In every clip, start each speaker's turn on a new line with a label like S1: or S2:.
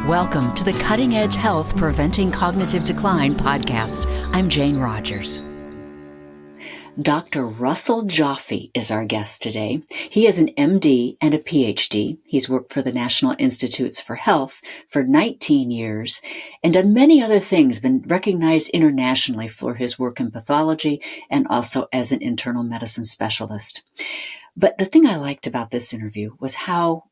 S1: Welcome to the Cutting Edge Health Preventing Cognitive Decline podcast. I'm Jane Rogers. Dr. Russell Jaffe is our guest today. He is an MD and a PhD. He's worked for the National Institutes for Health for 19 years and done many other things, been recognized internationally for his work in pathology and also as an internal medicine specialist. But the thing I liked about this interview was how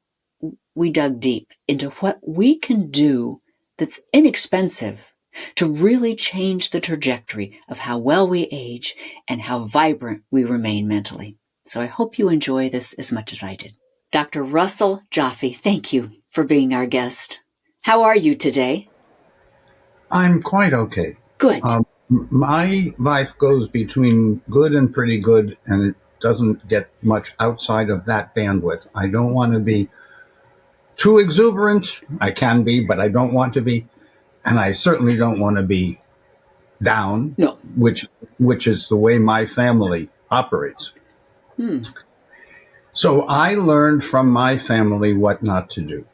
S1: we dug deep into what we can do that's inexpensive to really change the trajectory of how well we age and how vibrant we remain mentally. So I hope you enjoy this as much as I did. Dr. Russell Jaffe, thank you for being our guest. How are you today?
S2: I'm quite okay.
S1: Good.
S2: My life goes between good and pretty good, and it doesn't get much outside of that bandwidth. I don't want to be too exuberant. I can be, but I don't want to be. And I certainly don't want to be down,
S1: No.
S2: which is the way my family operates. So I learned from my family what not to do.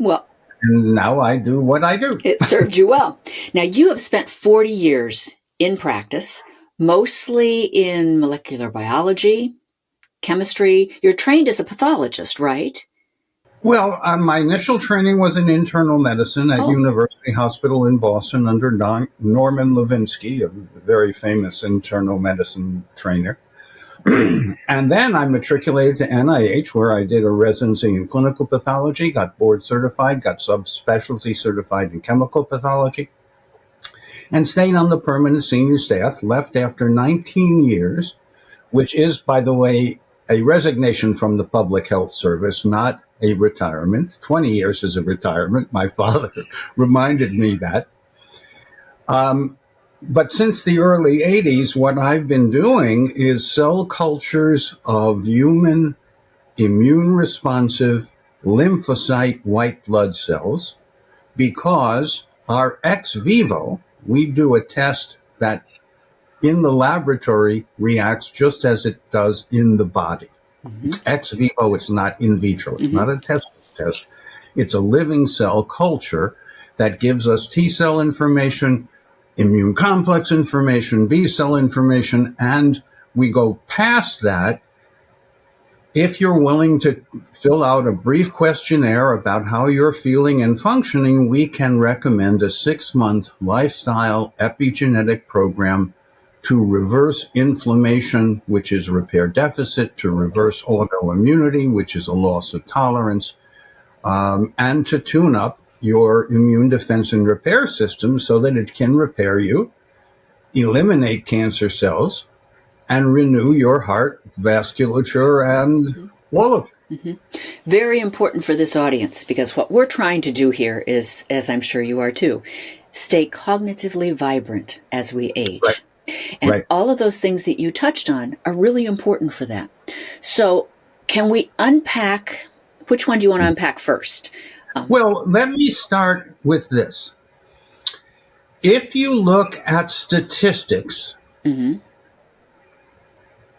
S1: Well,
S2: and now I do what I do.
S1: It served you well. Now, you have spent 40 years in practice, mostly in molecular biology, chemistry. You're trained as a pathologist, right?
S2: Well, my initial training was in internal medicine at University Hospital in Boston under Norman Levinsky, a very famous internal medicine trainer. And then I matriculated to NIH, where I did a residency in clinical pathology, got board certified, got subspecialty certified in chemical pathology, and stayed on the permanent senior staff, left after 19 years, which is, by the way, a resignation from the public health service, not a retirement. 20 years is a retirement. My father reminded me that. But since the early 80s, what I've been doing is cell cultures of human immune-responsive lymphocyte white blood cells, because our ex vivo, we do a test that in the laboratory reacts just as it does in the body. It's ex vivo, it's not in vitro. It's not a test. It's a living cell culture that gives us T cell information, immune complex information, B cell information, and we go past that. If you're willing to fill out a brief questionnaire about how you're feeling and functioning, we can recommend a 6-month lifestyle epigenetic program to reverse inflammation, which is repair deficit, to reverse autoimmunity, which is a loss of tolerance, and to tune up your immune defense and repair system so that it can repair you, eliminate cancer cells, and renew your heart, vasculature, and all of it.
S1: Very important for this audience, because what we're trying to do here is, as I'm sure you are too, stay cognitively vibrant as we age.
S2: Right.
S1: And all of those things that you touched on are really important for that. So can we unpack, which one do you want to unpack first?
S2: Well, let me start with this. If you look at statistics,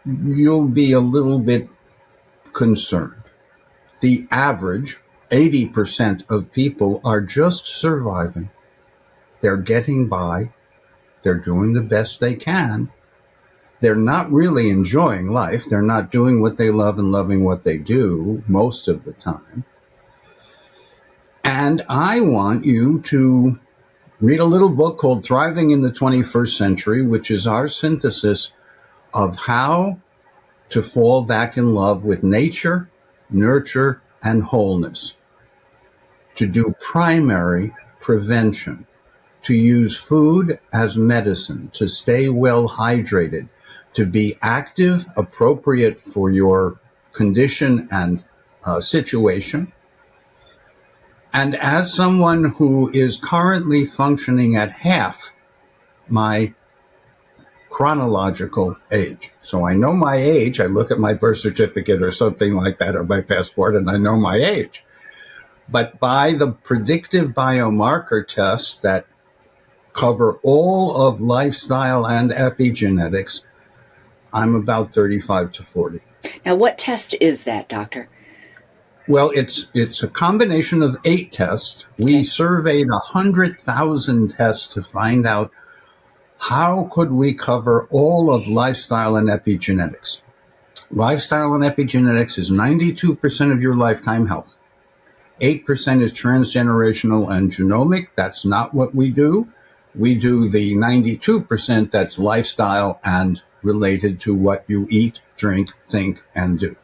S2: you'll be a little bit concerned. The average, 80% of people are just surviving. They're getting by. They're doing the best they can. They're not really enjoying life. They're not doing what they love and loving what they do most of the time. And I want you to read a little book called Thriving in the 21st Century, which is our synthesis of how to fall back in love with nature, nurture, and wholeness, to do primary prevention, to use food as medicine, to stay well hydrated, to be active, appropriate for your condition and situation. And as someone who is currently functioning at half my chronological age, so I know my age, I look at my birth certificate or something like that, or my passport, and I know my age. But by the predictive biomarker tests that cover all of lifestyle and epigenetics, I'm about 35 to 40.
S1: Now, what test is that, doctor?
S2: Well, it's a combination of 8 tests. We
S1: Okay.
S2: surveyed 100,000 tests to find out how could we cover all of lifestyle and epigenetics. Lifestyle and epigenetics is 92% of your lifetime health. 8% is transgenerational and genomic. That's not what we do. We do the 92% that's lifestyle and related to what you eat, drink, think, and do.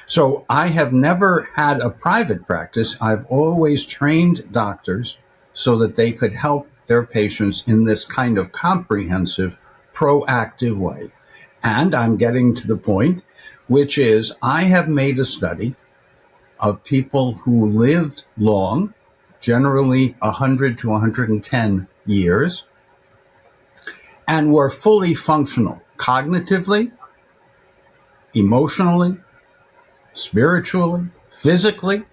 S2: So I have never had a private practice. I've always trained doctors so that they could help their patients in this kind of comprehensive, proactive way. And I'm getting to the point, which is I have made a study of people who lived long, generally 100 to 110 years, and were fully functional cognitively, emotionally, spiritually, physically.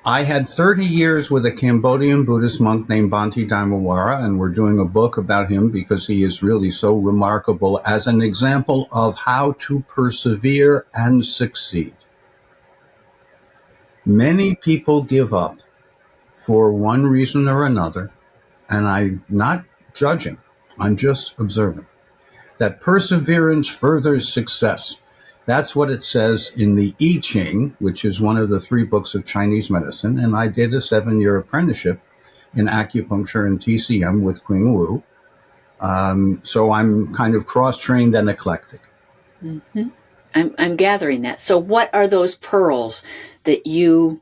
S2: I had 30 years with a Cambodian Buddhist monk named Bhante Dhammawara, and we're doing a book about him because he is really so remarkable as an example of how to persevere and succeed. Many people give up for one reason or another, and I'm not judging, I'm just observing that perseverance furthers success. That's what it says in the I Ching, which is one of the 3 books of Chinese medicine. And I did a 7-year apprenticeship in acupuncture and TCM with Qing Wu. So I'm kind of cross-trained and eclectic.
S1: Mm-hmm. I'm gathering that. So what are those pearls that you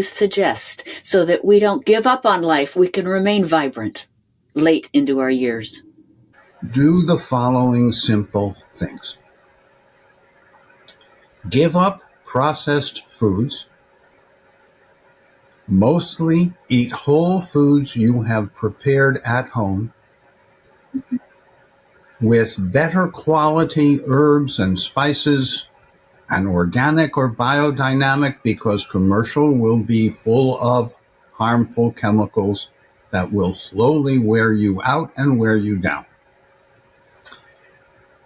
S1: suggest so that we don't give up on life, we can remain vibrant late into our years?
S2: Do the following simple things. Give up processed foods. Mostly eat whole foods you have prepared at home with better quality herbs and spices and organic or biodynamic, because commercial will be full of harmful chemicals that will slowly wear you out and wear you down.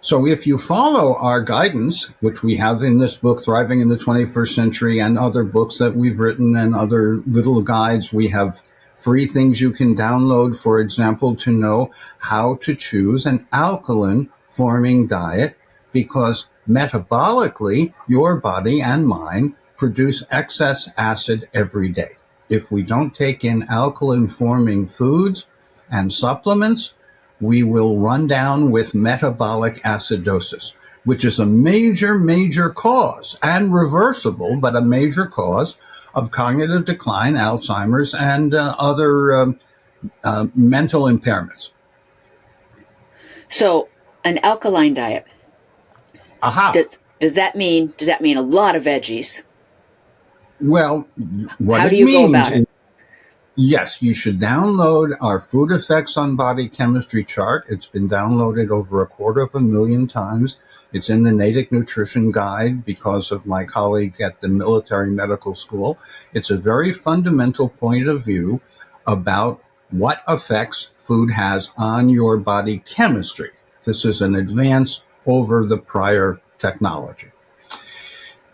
S2: So if you follow our guidance, which we have in this book, Thriving in the 21st Century, and other books that we've written and other little guides, we have free things you can download, for example, to know how to choose an alkaline forming diet, because metabolically, your body and mind produce excess acid every day. If we don't take in alkaline forming foods and supplements, we will run down with metabolic acidosis, which is a major cause, and reversible, but a major cause of cognitive decline, Alzheimer's, and other mental impairments.
S1: So an alkaline diet.
S2: Aha.
S1: Does that mean a lot of veggies?
S2: Well, what
S1: How
S2: it
S1: do you
S2: means
S1: go about it?
S2: Yes, you should download our Food Effects on Body Chemistry chart. It's been downloaded over 250,000 times. It's in the Natick Nutrition Guide because of my colleague at the Military Medical School. It's a very fundamental point of view about what effects food has on your body chemistry. This is an advance over the prior technology.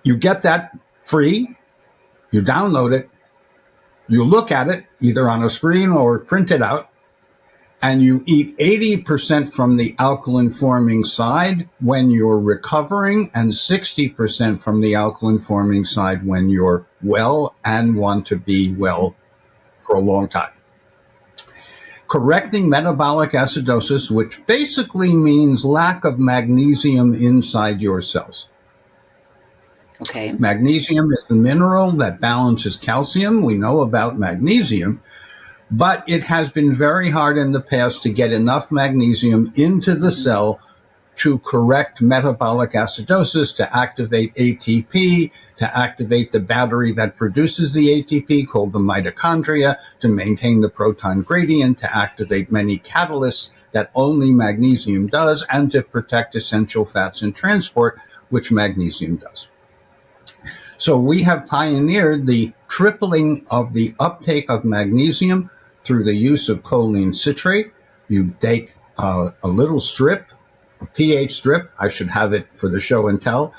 S2: You get that free. You download it. You look at it either on a screen or print it out, and you eat 80% from the alkaline forming side when you're recovering, and 60% from the alkaline forming side when you're well and want to be well for a long time. Correcting metabolic acidosis, which basically means lack of magnesium inside your cells.
S1: Okay.
S2: Magnesium is the mineral that balances calcium. We know about magnesium, but it has been very hard in the past to get enough magnesium into the cell to correct metabolic acidosis, to activate ATP, to activate the battery that produces the ATP called the mitochondria, to maintain the proton gradient, to activate many catalysts that only magnesium does, and to protect essential fats in transport, which magnesium does. So we have pioneered the tripling of the uptake of magnesium through the use of choline citrate. You take a little strip, a pH strip. I should have it for the show and tell.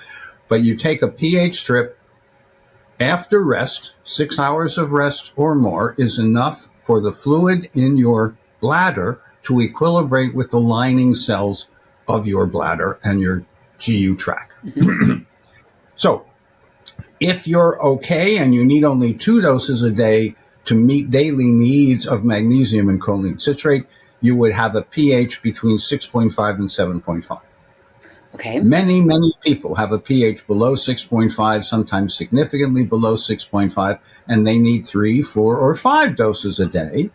S2: But you take a pH strip after rest, 6 hours of rest or more is enough for the fluid in your bladder to equilibrate with the lining cells of your bladder and your GU tract.
S1: Mm-hmm.
S2: So if you're okay and you need only 2 doses a day to meet daily needs of magnesium and choline citrate, you would have a pH between 6.5 and 7.5.
S1: Okay.
S2: Many people have a pH below 6.5, sometimes significantly below 6.5, and they need 3, 4, or 5 doses a day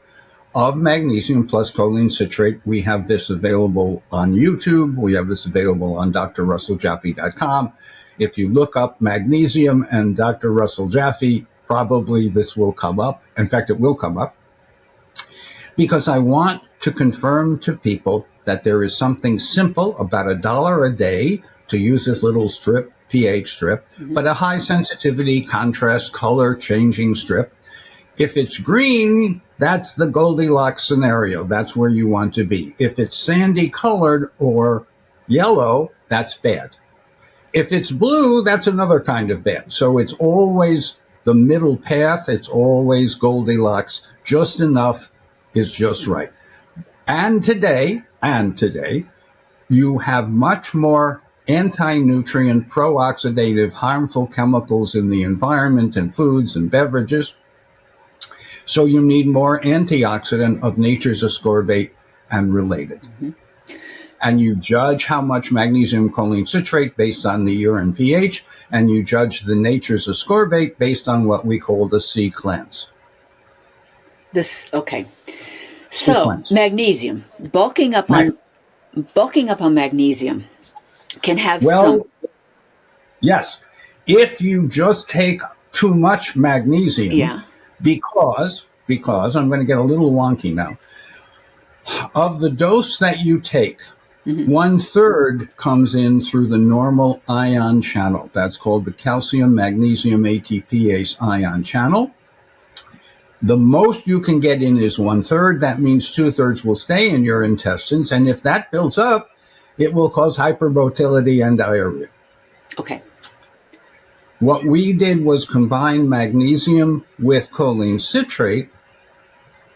S2: of magnesium plus choline citrate. We have this available on YouTube. We have this available on drrusselljaffe.com. If you look up magnesium and Dr. Russell Jaffe, probably this will come up. In fact, it will come up, because I want to confirm to people that there is something simple about $1 a day to use this little strip, pH strip, but a high sensitivity, contrast, color changing strip. If it's green, that's the Goldilocks scenario. That's where you want to be. If it's sandy colored or yellow, that's bad. If it's blue, that's another kind of bad. So it's always the middle path. It's always Goldilocks. Just enough is just right. And today, you have much more anti-nutrient, pro-oxidative, harmful chemicals in the environment and foods and beverages. So you need more antioxidant of nature's ascorbate and related. Mm-hmm. And you judge how much magnesium choline citrate based on the urine pH, and you judge the nature's ascorbate based on what we call the C cleanse.
S1: Okay. So magnesium, bulking up on magnesium can have some.
S2: Yes, if you just take too much magnesium, because I'm going to get a little wonky now. Of the dose that you take, 1/3 comes in through the normal ion channel. That's called the calcium magnesium ATPase ion channel. The most you can get in is 1/3. That means 2/3 will stay in your intestines. And if that builds up, it will cause hypermotility and diarrhea.
S1: Okay.
S2: What we did was combine magnesium with choline citrate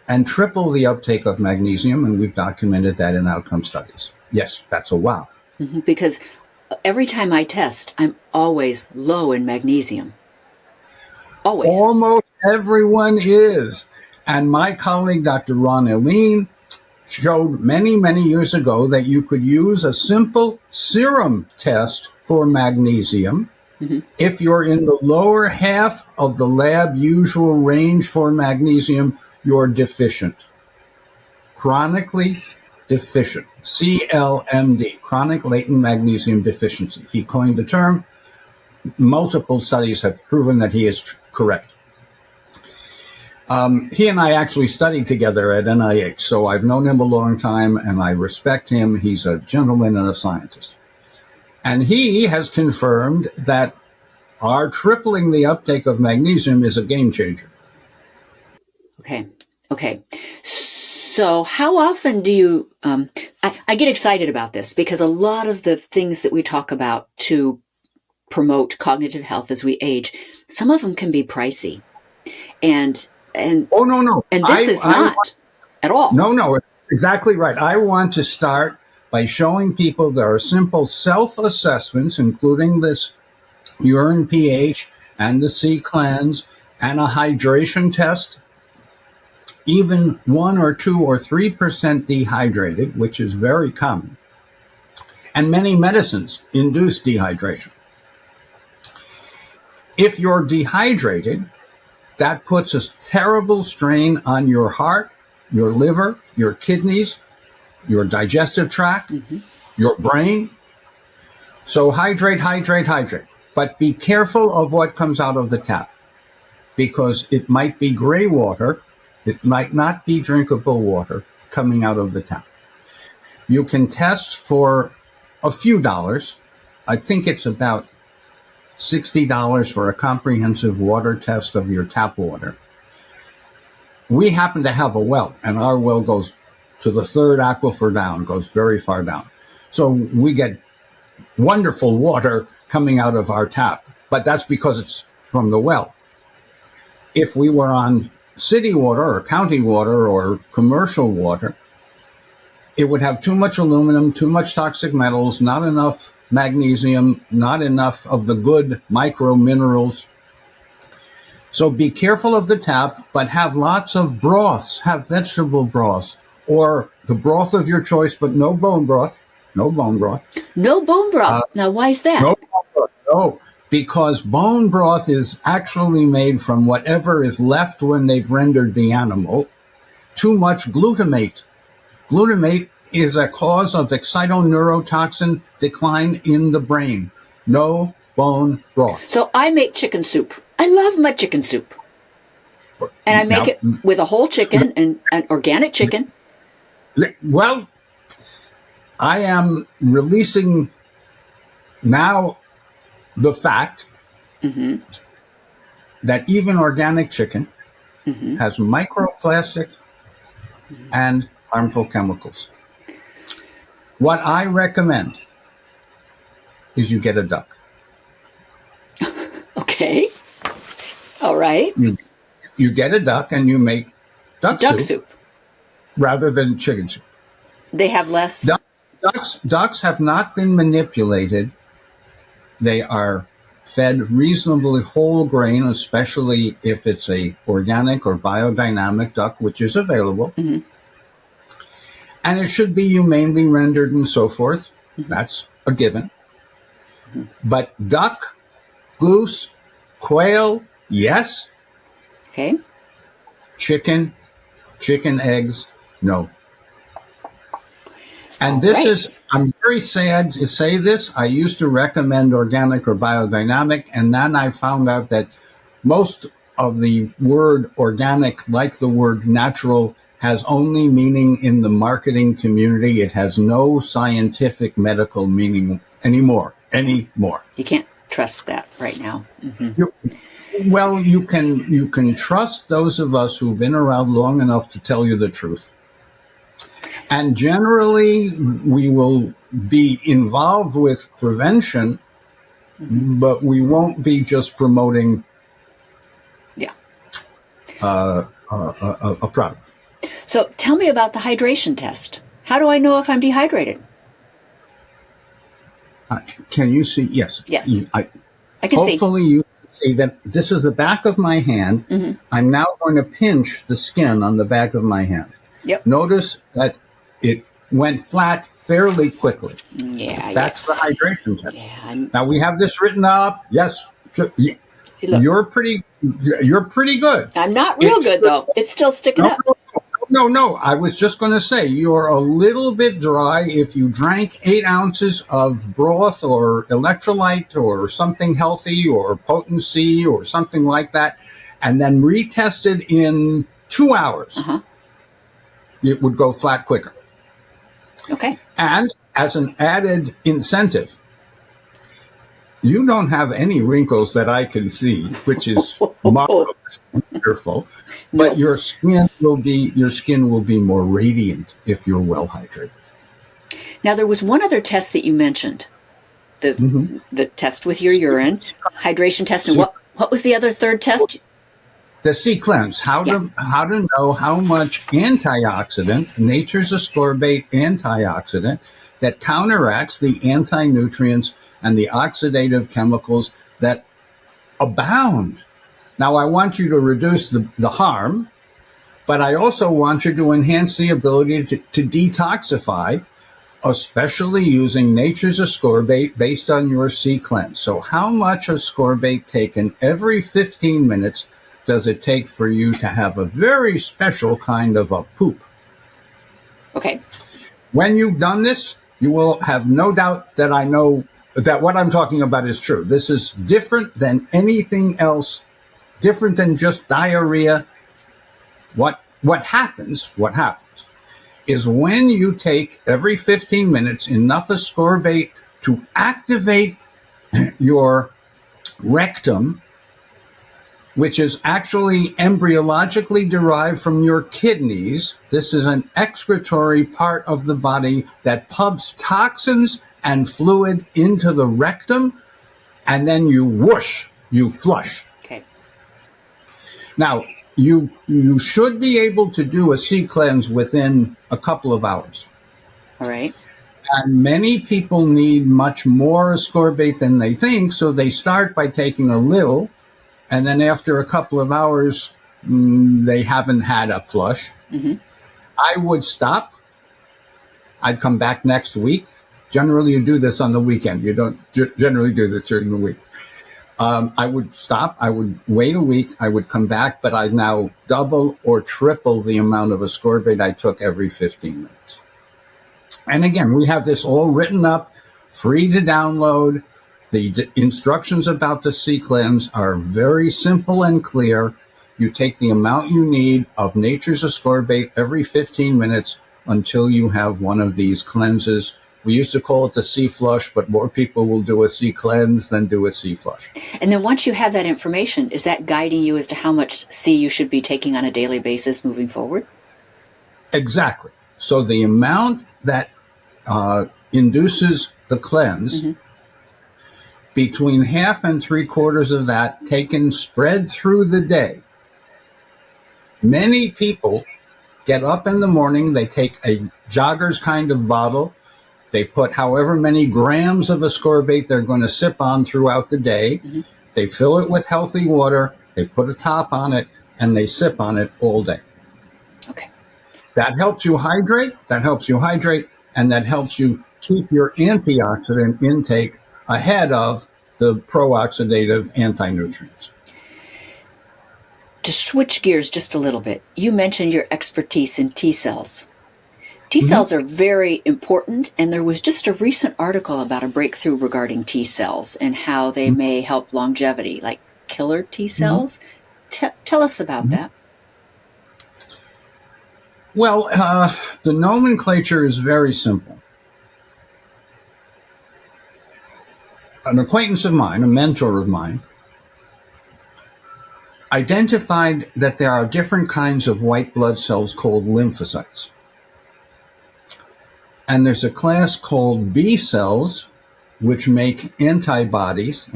S2: and triple the uptake of magnesium. And we've documented that in outcome studies. Yes, that's a wow.
S1: Mm-hmm, because every time I test, I'm always low in magnesium. Always.
S2: Almost everyone is. And my colleague, Dr. Ron Eileen, showed many, many years ago that you could use a simple serum test for magnesium. Mm-hmm. If you're in the lower half of the lab usual range for magnesium, you're deficient. Chronically deficient. CLMD, chronic latent magnesium deficiency. He coined the term. Multiple studies have proven that he is correct. He and I actually studied together at NIH, so I've known him a long time and I respect him. He's a gentleman and a scientist. And he has confirmed that our tripling the uptake of magnesium is a game changer.
S1: Okay. So how often do you, I get excited about this because a lot of the things that we talk about to promote cognitive health as we age, some of them can be pricey. And
S2: oh, no.
S1: And this is not at all.
S2: No, exactly right. I want to start by showing people there are simple self-assessments, including this urine pH and the C cleanse and a hydration test. Even 1 or 2 or 3% dehydrated, which is very common. And many medicines induce dehydration. If you're dehydrated, that puts a terrible strain on your heart, your liver, your kidneys, your digestive tract, your brain. So hydrate. But be careful of what comes out of the tap, because it might be gray water. It might not be drinkable water coming out of the tap. You can test for a few dollars. I think it's about $60 for a comprehensive water test of your tap water. We happen to have a well, and our well goes to the third aquifer down, goes very far down. So we get wonderful water coming out of our tap, but that's because it's from the well. If we were on city water or county water or commercial water, it would have too much aluminum, too much toxic metals, not enough magnesium, not enough of the good micro minerals. So be careful of the tap, but have lots of broths, have vegetable broths, or the broth of your choice, but no bone broth. No bone broth.
S1: No bone broth. Now, why is that?
S2: No bone broth. No, because bone broth is actually made from whatever is left when they've rendered the animal. Too much glutamate. Glutamate is a cause of excitoneurotoxin decline in the brain. No bone broth.
S1: So I make chicken soup. I love my chicken soup. And I make it with a whole chicken and an organic chicken.
S2: Well, I am releasing now the fact that even organic chicken has microplastic and harmful chemicals. What I recommend is you get a duck.
S1: Okay. All right.
S2: You get a duck and you make duck
S1: soup
S2: rather than chicken soup.
S1: They have less.
S2: Ducks have not been manipulated. They are fed reasonably whole grain, especially if it's a organic or biodynamic duck, which is available. And it should be humanely rendered and so forth. That's a given. But duck, goose, quail, yes.
S1: Okay.
S2: Chicken eggs, no. And this is, I'm very sad to say this. I used to recommend organic or biodynamic, and then I found out that most of the word organic, like the word natural, has only meaning in the marketing community. It has no scientific medical meaning anymore.
S1: You can't trust that right now.
S2: You can trust those of us who've been around long enough to tell you the truth. And generally, we will be involved with prevention, but we won't be just promoting a product.
S1: So tell me about the hydration test. How do I know if I'm dehydrated?
S2: Can you see? Yes.
S1: Yes. I can see.
S2: Hopefully you see that this is the back of my hand. I'm now going to pinch the skin on the back of my hand.
S1: Yep.
S2: Notice that it went flat fairly quickly.
S1: Yeah.
S2: That's the hydration test.
S1: Yeah.
S2: Now we have this written up. Yes.
S1: See, look.
S2: You're pretty good.
S1: I'm not real good, though. It's still sticking up.
S2: No. I was just going to say you're a little bit dry. If you drank 8 ounces of broth or electrolyte or something healthy or potency or something like that, and then retested in 2 hours, it would go flat quicker.
S1: Okay.
S2: And as an added incentive, you don't have any wrinkles that I can see, which is marvelous and wonderful. But your skin will be more radiant if you're well hydrated.
S1: Now, there was one other test that you mentioned, the test with your urine, hydration test, and what was the other third test?
S2: The C-cleanse, how to know how much antioxidant, nature's ascorbate antioxidant, that counteracts the anti-nutrients and the oxidative chemicals that abound. Now, I want you to reduce the harm, but I also want you to enhance the ability to detoxify, especially using nature's ascorbate based on your C-cleanse. So how much ascorbate taken every 15 minutes does it take for you to have a very special kind of a poop?
S1: Okay.
S2: When you've done this, you will have no doubt that I know that what I'm talking about is true. This is different than anything else, different than just diarrhea. What happens is when you take every 15 minutes enough ascorbate to activate your rectum, which is actually embryologically derived from your kidneys. This is an excretory part of the body that pumps toxins and fluid into the rectum, and then you whoosh, you flush.
S1: Okay.
S2: Now, you should be able to do a C cleanse within a couple of hours.
S1: All right.
S2: And many people need much more ascorbate than they think, so they start by taking a little, and then after a couple of hours, they haven't had a flush.
S1: Mm-hmm.
S2: I would stop. I'd come back next week. Generally, you do this on the weekend. You don't generally do this during the week. I would stop. I would wait a week. I would come back, but I'd now double or triple the amount of ascorbate I took every 15 minutes. And again, we have this all written up, free to download. The instructions about the C cleanse are very simple and clear. You take the amount you need of nature's ascorbate every 15 minutes until you have one of these cleanses. We used to call it the C flush, but more people will do a C cleanse than do a C flush.
S1: And then once you have that information, is that guiding you as to how much C you should be taking on a daily basis moving forward?
S2: Exactly. So the amount that induces the cleanse,
S1: Mm-hmm.
S2: between half and 3/4 of that taken spread through the day. Many people get up in the morning, they take a jogger's kind of bottle, they put however many grams of ascorbate they're going to sip on throughout the day,
S1: Mm-hmm.
S2: they fill it with healthy water, they put a top on it, and they sip on it all day.
S1: Okay.
S2: That helps you hydrate, and that helps you keep your antioxidant intake ahead of the pro-oxidative anti-nutrients.
S1: To switch gears just a little bit, you mentioned your expertise in T cells. T cells are very important, and there was just a recent article about a breakthrough regarding T cells and how they may help longevity, like killer T cells. Tell us about that.
S2: Well, the nomenclature is very simple. An acquaintance of mine, a mentor of mine, identified that there are different kinds of white blood cells called lymphocytes. And there's a class called B cells, which make antibodies,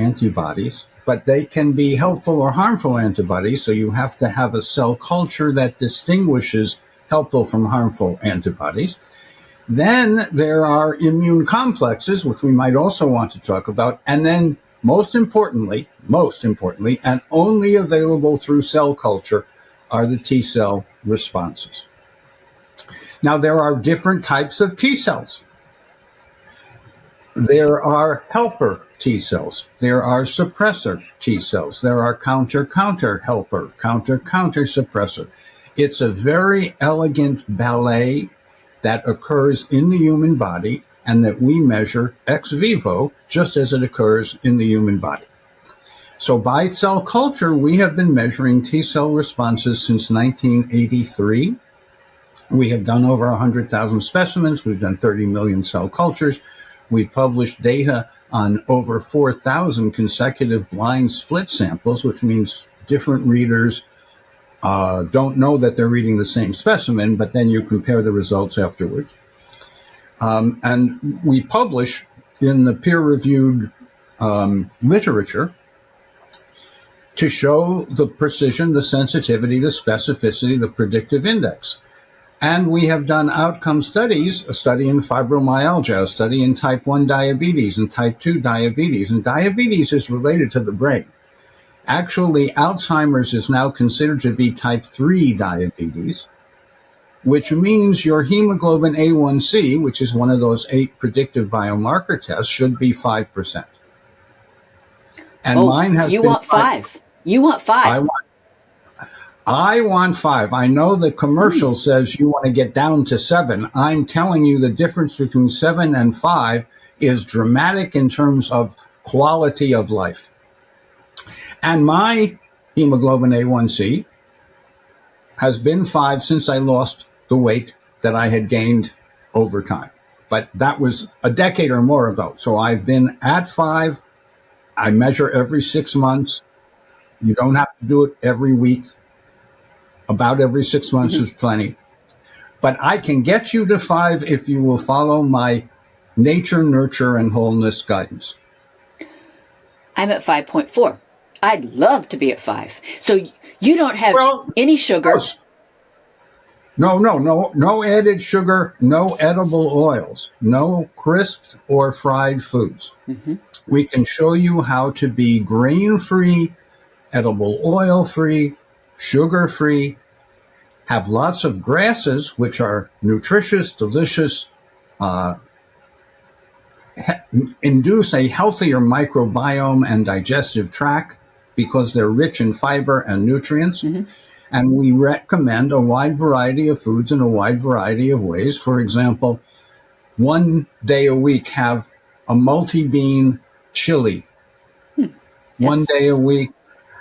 S2: but they can be helpful or harmful antibodies, so you have to have a cell culture that distinguishes helpful from harmful antibodies. Then there are immune complexes, which we might also want to talk about. And then most importantly, and only available through cell culture, are the T cell responses. Now, there are different types of T cells. There are helper T cells. There are suppressor T cells. There are counter helper, counter suppressor. It's a very elegant ballet that occurs in the human body and that we measure ex vivo just as it occurs in the human body. So by cell culture, we have been measuring T cell responses since 1983. We have done over 100,000 specimens. We've done 30 million cell cultures. We've published data on over 4,000 consecutive blind split samples, which means different readers don't know that they're reading the same specimen, but then you compare the results afterwards. And we publish in the peer-reviewed literature to show the precision, the sensitivity, the specificity, the predictive index. And we have done outcome studies, a study in fibromyalgia, a study in type 1 diabetes and type 2 diabetes. And diabetes is related to the brain. Actually, Alzheimer's is now considered to be type 3 diabetes, which means your hemoglobin A1C, which is one of those 8 predictive biomarker tests, should be 5%. And mine has
S1: you
S2: been
S1: want 5. You want 5.
S2: I want 5. I know the commercial says you want to get down to 7. I'm telling you the difference between 7 and 5 is dramatic in terms of quality of life. And my hemoglobin A1C has been 5 since I lost the weight that I had gained over time. But that was a decade or more ago. So I've been at 5. I measure every 6 months. You don't have to do it every week. About every 6 months is plenty. But I can get you to 5 if you will follow my nature, nurture, and wholeness guidance?
S1: I'm at 5.4. I'd love to be at 5. So you don't have any sugar.
S2: Close. No added sugar, no edible oils, no crisped or fried foods.
S1: Mm-hmm.
S2: We can show you how to be grain-free, edible oil-free, sugar-free, have lots of grasses, which are nutritious, delicious, induce a healthier microbiome and digestive tract because they're rich in fiber and nutrients.
S1: Mm-hmm.
S2: And we recommend a wide variety of foods in a wide variety of ways. For example, one day a week have a multi-bean chili. One day a week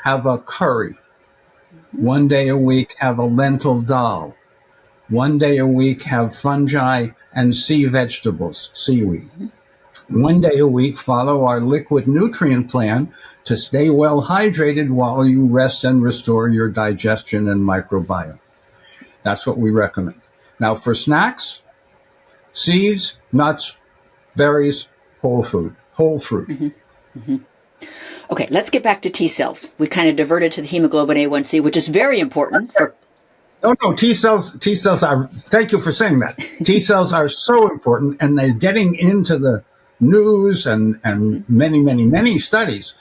S2: have a curry. One day a week have a lentil dal. One day a week have fungi and sea vegetables, seaweed. One day a week follow our liquid nutrient plan to stay well hydrated while you rest and restore your digestion and microbiome. That's what we recommend. Now for snacks, seeds, nuts, berries, whole fruit.
S1: Mm-hmm. Mm-hmm. Okay, let's get back to T cells. We kind of diverted to the hemoglobin A1C, which is very important for...
S2: No, T cells are, thank you for saying that. T cells are so important, and they're getting into the news and many studies.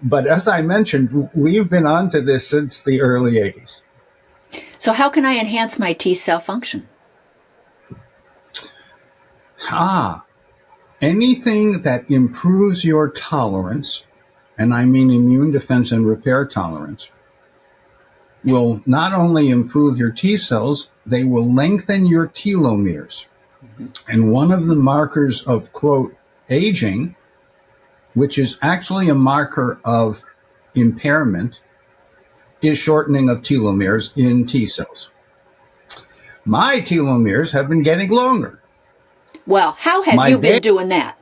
S2: But as I mentioned, we've been onto this since the early 80s.
S1: So how can I enhance my T cell function?
S2: Anything that improves your tolerance, and I mean immune defense and repair tolerance, will not only improve your T cells, they will lengthen your telomeres. Mm-hmm. And one of the markers of, quote, aging, which is actually a marker of impairment, is shortening of telomeres in T cells. My telomeres have been getting longer.
S1: Well, how have you been doing that?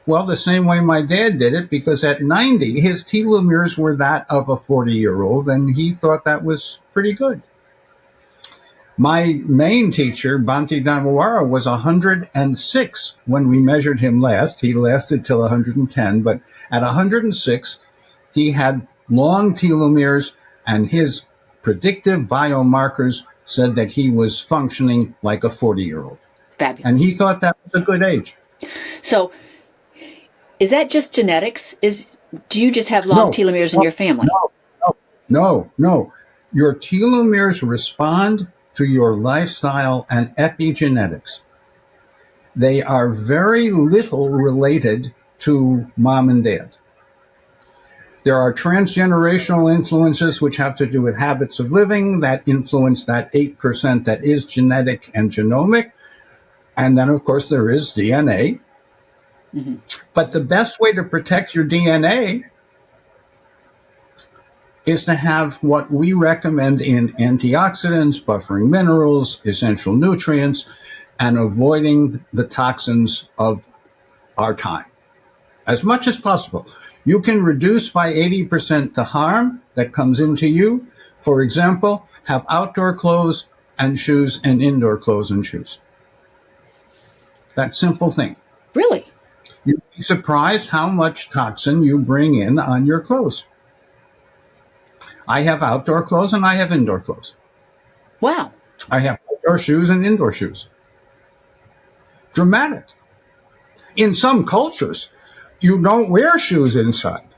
S2: Well, the same way my dad did it, because at 90, his telomeres were that of a 40-year-old, and he thought that was pretty good. My main teacher, Bhante Dhamawara, was 106 when we measured him last. He lasted till 110, but at 106, he had long telomeres, and his predictive biomarkers said that he was functioning like a 40-year-old.
S1: Fabulous.
S2: And he thought that was a good age.
S1: So, is that just genetics? Do you just have long telomeres in your family?
S2: No. Your telomeres respond to your lifestyle and epigenetics. They are very little related to mom and dad. There are transgenerational influences which have to do with habits of living that influence that 8% that is genetic and genomic. And then, of course, there is DNA. Mm-hmm. But the best way to protect your DNA is to have what we recommend in antioxidants, buffering minerals, essential nutrients, and avoiding the toxins of our time as much as possible. You can reduce by 80% the harm that comes into you. For example, have outdoor clothes and shoes and indoor clothes and shoes. That simple thing.
S1: Really?
S2: You'd be surprised how much toxin you bring in on your clothes. I have outdoor clothes and I have indoor clothes.
S1: Wow.
S2: I have outdoor shoes and indoor shoes. Dramatic. In some cultures, you don't wear shoes inside.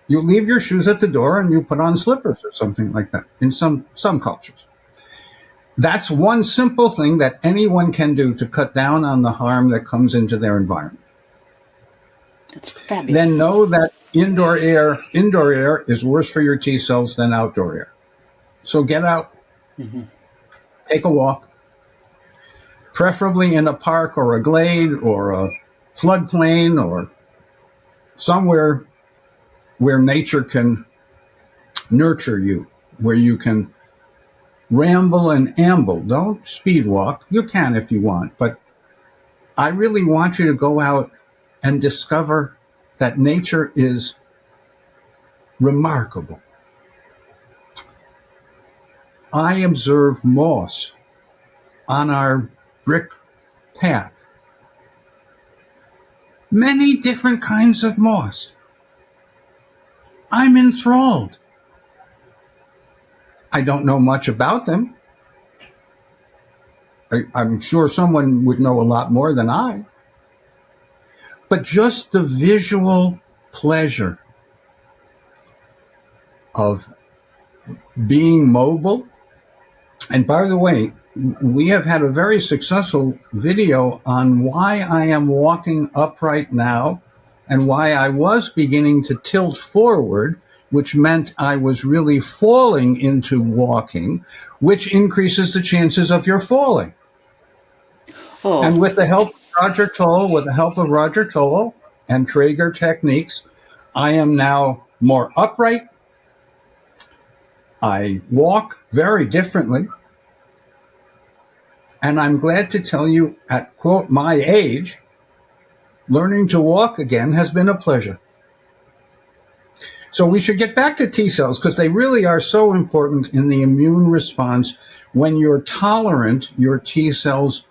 S2: You leave your shoes at the door and you put on slippers or something like that in some cultures. That's one simple thing that anyone can do to cut down on the harm that comes into their environment.
S1: That's fabulous.
S2: Then know that indoor air is worse for your T cells than outdoor air. So get out, take a walk, preferably in a park or a glade or a floodplain or somewhere where nature can nurture you, where you can ramble and amble. Don't speed walk. You can if you want, but I really want you to go out and discover that nature is remarkable. I observe moss on our brick path. Many different kinds of moss. I'm enthralled. I don't know much about them. I'm sure someone would know a lot more than I. But just the visual pleasure of being mobile. And by the way, we have had a very successful video on why I am walking upright now and why I was beginning to tilt forward, which meant I was really falling into walking, which increases the chances of your falling.
S1: Oh.
S2: And with the help of Roger Toll and Traeger techniques, I am now more upright. I walk very differently. And I'm glad to tell you, at, quote, my age, learning to walk again has been a pleasure. So we should get back to T cells because they really are so important in the immune response. When you're tolerant, your T cells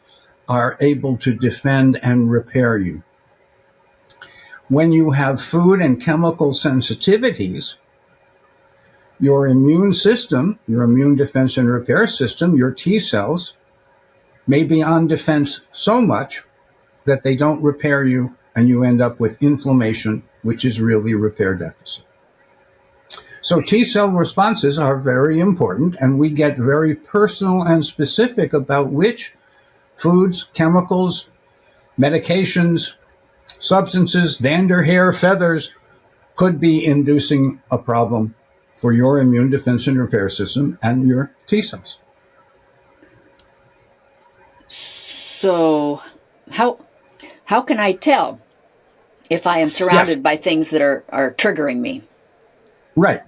S2: are able to defend and repair you. When you have food and chemical sensitivities, your immune system, your immune defense and repair system, your T cells, may be on defense so much that they don't repair you and you end up with inflammation, which is really repair deficit. So T cell responses are very important, and we get very personal and specific about which foods, chemicals, medications, substances, dander, hair, feathers could be inducing a problem for your immune defense and repair system and your T cells.
S1: So how can I tell if I am surrounded by things that are triggering me?
S2: Right.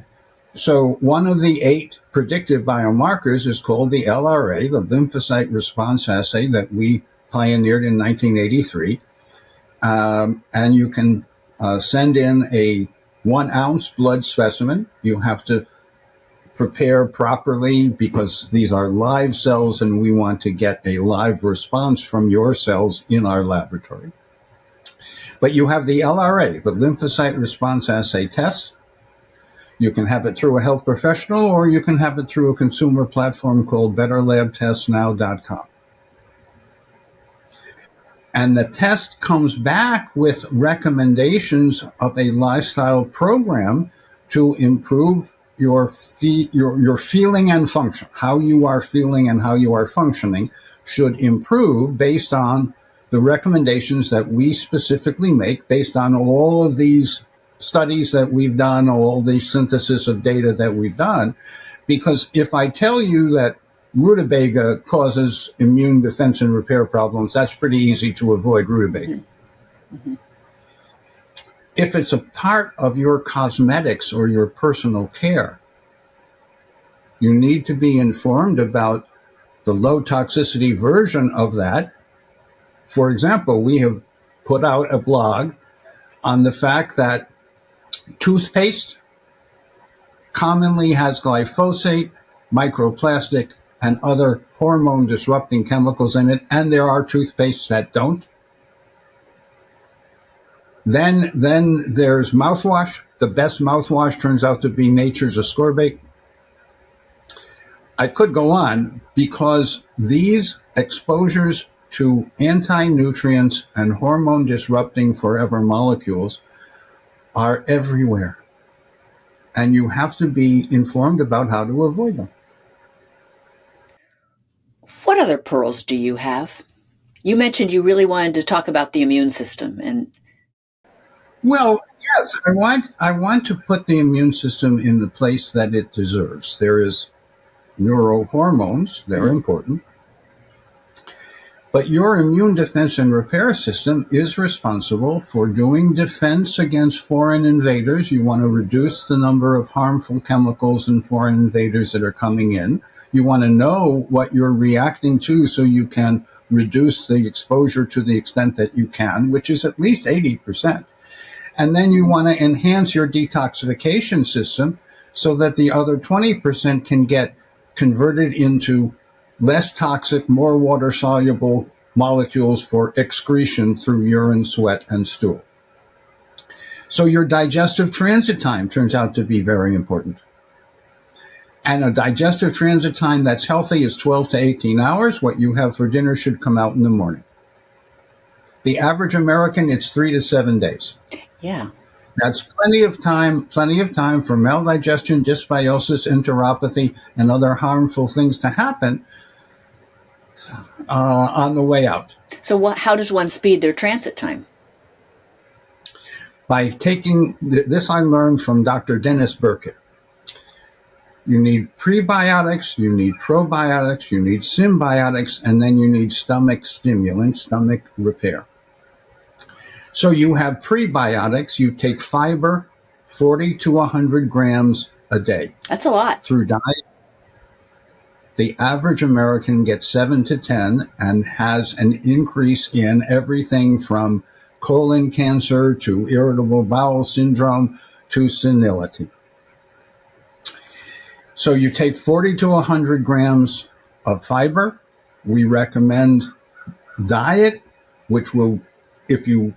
S2: So one of the 8 predictive biomarkers is called the LRA, the lymphocyte response assay that we pioneered in 1983. And you can send in a 1-ounce blood specimen. You have to prepare properly because these are live cells and we want to get a live response from your cells in our laboratory. But you have the LRA, the lymphocyte response assay test. You can have it through a health professional or you can have it through a consumer platform called betterlabtestnow.com. And the test comes back with recommendations of a lifestyle program to improve your feeling and function. How you are feeling and how you are functioning should improve based on the recommendations that we specifically make based on all of these studies that we've done, all the synthesis of data that we've done. Because if I tell you that rutabaga causes immune defense and repair problems, that's pretty easy to avoid rutabaga. Mm-hmm. If it's a part of your cosmetics or your personal care, you need to be informed about the low toxicity version of that. For example, we have put out a blog on the fact that toothpaste commonly has glyphosate, microplastic, and other hormone disrupting chemicals in it, and there are toothpastes that don't. Then there's mouthwash. The best mouthwash turns out to be nature's ascorbate. I could go on because these exposures to anti-nutrients and hormone disrupting forever molecules are everywhere. And you have to be informed about how to avoid them.
S1: What other pearls do you have? You mentioned you really wanted to talk about the immune system, and
S2: well, yes, I want to put the immune system in the place that it deserves. There is neurohormones, they're important. But your immune defense and repair system is responsible for doing defense against foreign invaders. You want to reduce the number of harmful chemicals and foreign invaders that are coming in. You want to know what you're reacting to so you can reduce the exposure to the extent that you can, which is at least 80%. And then you want to enhance your detoxification system so that the other 20% can get converted into less toxic, more water-soluble molecules for excretion through urine, sweat, and stool. So your digestive transit time turns out to be very important. And a digestive transit time that's healthy is 12 to 18 hours. What you have for dinner should come out in the morning. The average American, it's 3 to 7 days.
S1: Yeah.
S2: That's plenty of time for maldigestion, dysbiosis, enteropathy, and other harmful things to happen on the way out.
S1: So how does one speed their transit time?
S2: By taking this, I learned from Dr. Dennis Burkitt. You need prebiotics, you need probiotics, you need symbiotics, and then you need stomach stimulant, stomach repair. So you have prebiotics, you take fiber, 40 to 100 grams a day.
S1: That's a lot.
S2: Through diet. The average American gets 7 to 10 and has an increase in everything from colon cancer to irritable bowel syndrome to senility. So you take 40 to 100 grams of fiber. We recommend diet, which will, if you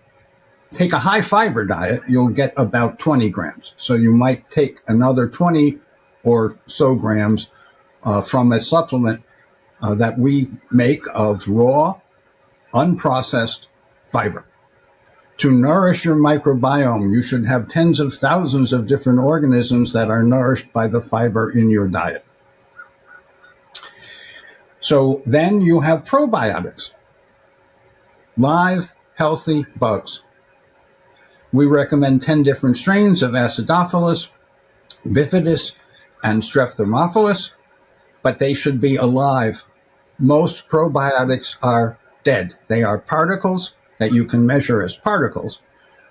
S2: take a high fiber diet, you'll get about 20 grams. So you might take another 20 or so grams from a supplement that we make of raw, unprocessed fiber. To nourish your microbiome, you should have tens of thousands of different organisms that are nourished by the fiber in your diet. So then you have probiotics, live, healthy bugs. We recommend 10 different strains of Acidophilus, Bifidus, and Strep thermophilus, but they should be alive. Most probiotics are dead. They are particles that you can measure as particles.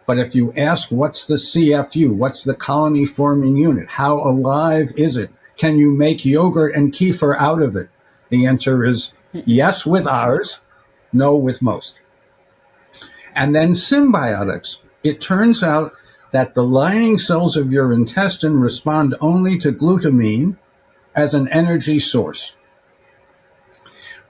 S2: But if you ask, what's the CFU? What's the colony forming unit? How alive is it? Can you make yogurt and kefir out of it? The answer is yes with ours, no with most. And then symbiotics. It turns out that the lining cells of your intestine respond only to glutamine as an energy source.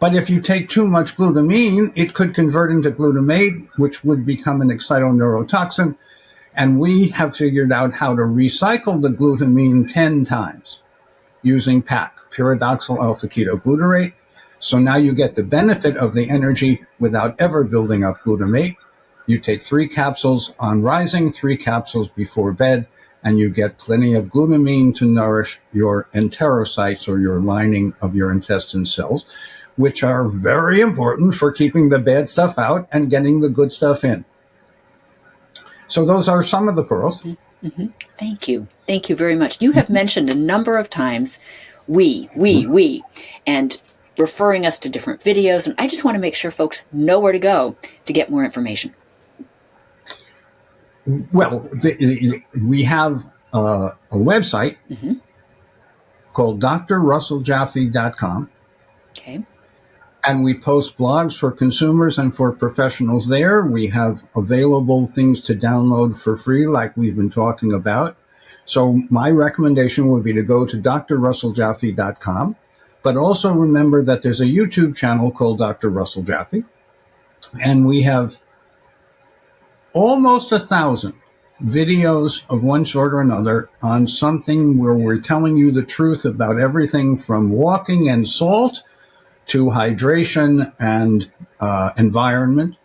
S2: But if you take too much glutamine, it could convert into glutamate, which would become an excitoneurotoxin. And we have figured out how to recycle the glutamine 10 times using PAC, pyridoxal alpha-ketoglutarate. So now you get the benefit of the energy without ever building up glutamate. You take 3 capsules on rising, 3 capsules before bed, and you get plenty of glutamine to nourish your enterocytes, or your lining of your intestine cells, which are very important for keeping the bad stuff out and getting the good stuff in. So those are some of the pearls.
S1: Mm-hmm. Thank you. Thank you very much. You have mentioned a number of times we, and referring us to different videos. And I just want to make sure folks know where to go to get more information.
S2: Well, we have a website called drrussellJaffe.com.
S1: Okay.
S2: And we post blogs for consumers and for professionals there. We have available things to download for free, like we've been talking about. So my recommendation would be to go to drrussellJaffe.com. But also remember that there's a YouTube channel called Dr. Russell Jaffe. And we have almost 1,000 videos of one sort or another on something where we're telling you the truth about everything from walking and salt to hydration and environment,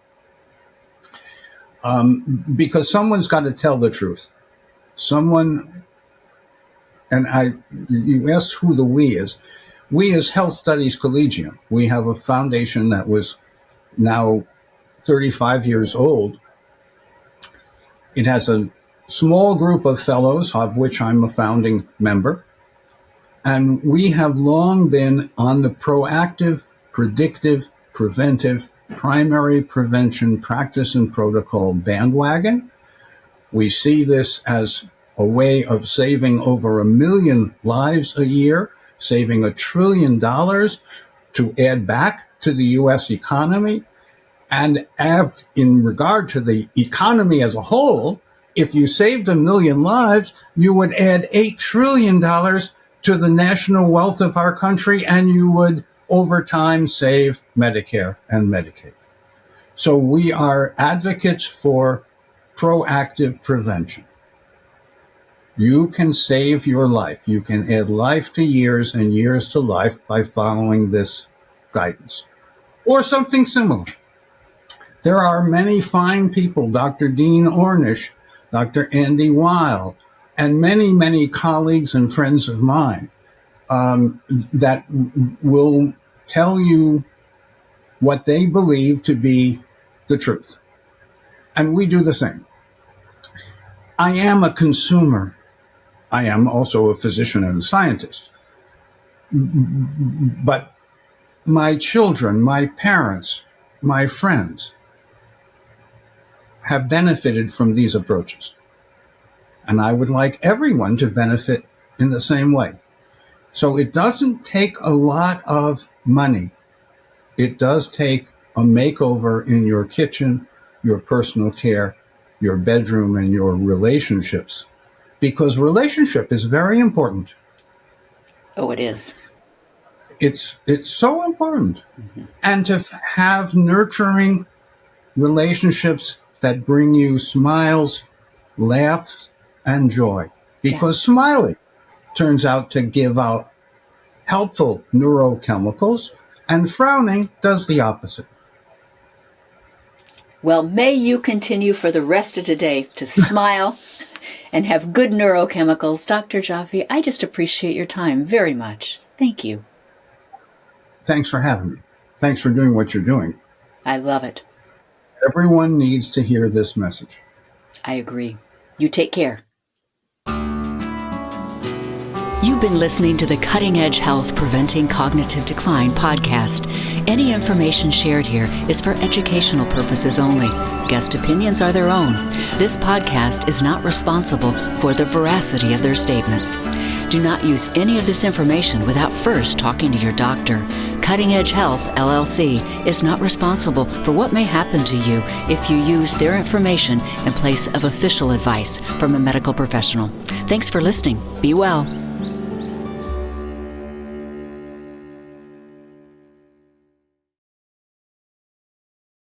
S2: because someone's got to tell the truth. Someone, and you asked who the we is. We as Health Studies Collegium, we have a foundation that was now 35 years old. It has a small group of fellows, of which I'm a founding member. And we have long been on the proactive, predictive, preventive, primary prevention practice and protocol bandwagon. We see this as a way of saving over 1 million lives a year, saving $1 trillion to add back to the U.S. economy. And in regard to the economy as a whole, if you saved 1 million lives, you would add $8 trillion to the national wealth of our country, and you would, over time, save Medicare and Medicaid. So we are advocates for proactive prevention. You can save your life. You can add life to years and years to life by following this guidance or something similar. There are many fine people, Dr. Dean Ornish, Dr. Andy Weil, and many, many colleagues and friends of mine that will tell you what they believe to be the truth. And we do the same. I am a consumer. I am also a physician and a scientist. But my children, my parents, my friends have benefited from these approaches. And I would like everyone to benefit in the same way. So it doesn't take a lot of money. It does take a makeover in your kitchen, your personal care, your bedroom, and your relationships. Because relationship is very important.
S1: Oh, it is.
S2: It's so important. Mm-hmm. And to have nurturing relationships that bring you smiles, laughs, and joy. Because smiling turns out to give out helpful neurochemicals, and frowning does the opposite.
S1: Well, may you continue for the rest of today to smile and have good neurochemicals. Dr. Jaffe, I just appreciate your time very much. Thank you.
S2: Thanks for having me. Thanks for doing what you're doing.
S1: I love it.
S2: Everyone needs to hear this message.
S1: I agree. You take care. You've been listening to the Cutting Edge Health Preventing Cognitive Decline podcast. Any information shared here is for educational purposes only. Guest opinions are their own. This podcast is not responsible for the veracity of their statements. Do not use any of this information without first talking to your doctor. Cutting Edge Health, LLC, is not responsible for what may happen to you if you use their information in place of official advice from a medical professional. Thanks for listening. Be well.